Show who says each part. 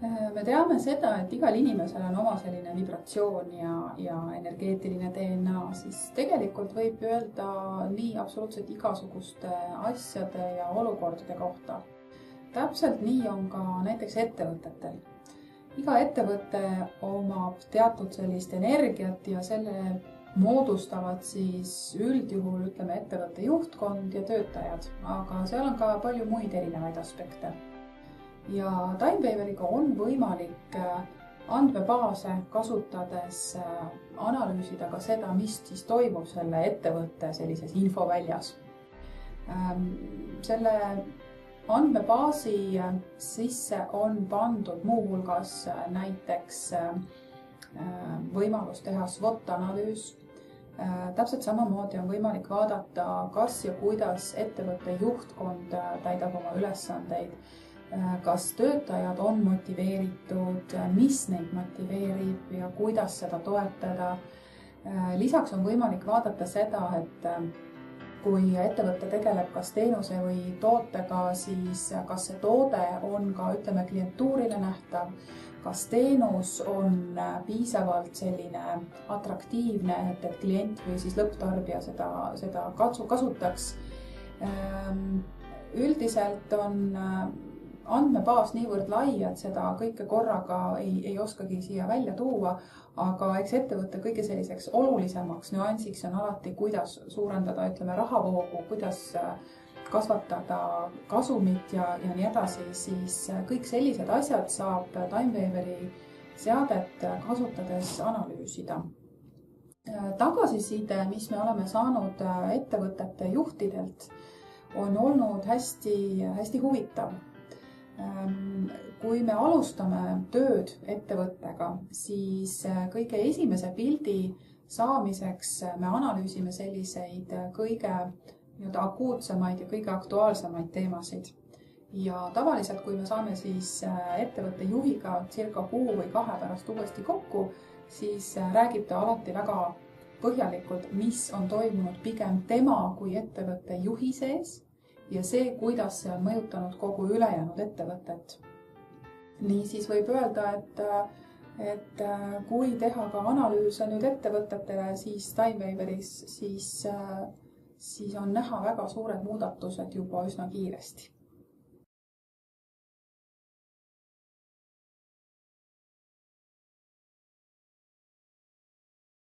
Speaker 1: Me teame seda, et igal inimesel on oma selline vibratsioon ja energeetiline DNA, siis tegelikult võib öelda nii absoluutselt igasuguste asjade ja olukordade kohta. Täpselt nii on ka näiteks ettevõtetel. Iga ettevõte omab teatud sellist energiat ja selle moodustavad siis üldjuhul, ütleme, ettevõtte juhtkond ja töötajad, aga seal on ka palju muid erinevaid aspekte. Ja Timewaveriga on võimalik andmebaase kasutades analüüsida ka seda, mis siis toimub selle ettevõtte sellises infoväljas. Selle andmebaasi sisse on pandud muuhulgas näiteks võimalus teha SWOT-analüüs. Täpselt samamoodi on võimalik vaadata, kas ja kuidas ettevõtte juhtkond täidab oma ülesandeid, kas töötajad on motiveeritud, mis neid motiveerib ja kuidas seda toetada. Lisaks on võimalik vaadata seda, et kui ettevõte tegeleb kas teenuse või tootega, siis kas see toode on ka, ütleme, klientuurile nähtav, kas teenus on piisavalt selline atraktiivne, et klient või siis lõpptarbija seda kasutaks. Üldiselt on andmebaas niivõrd lai, et seda kõike korraga ei oskagi siia välja tuua, aga eks ettevõtte kõige selliseks olulisemaks nüansiks on alati, kuidas suurendada, ütleme, rahavoogu, kuidas kasvatada kasumit ja nii edasi, siis kõik sellised asjad saab Timewaveri seadet kasutades analüüsida. Tagasiside, mis me oleme saanud ettevõtete juhtidelt, on olnud hästi huvitav. Kui me alustame tööd ettevõttega, siis kõige esimese pildi saamiseks me analüüsime selliseid kõige akuutsemaid ja kõige aktuaalsemaid teemasid. Ja tavaliselt, kui me saame siis ettevõtte juhiga circa kuu või 2 pärast uuesti kokku, siis räägib ta alati väga põhjalikult, mis on toimunud pigem tema kui ettevõtte juhi sees ja see, kuidas see on mõjutanud kogu ülejäänud ettevõtet. Niisiis võib öelda, et kui teha ka analüüse nüüd ettevõtetele, siis Timewaveris, siis on näha väga suured muudatused juba üsna kiiresti.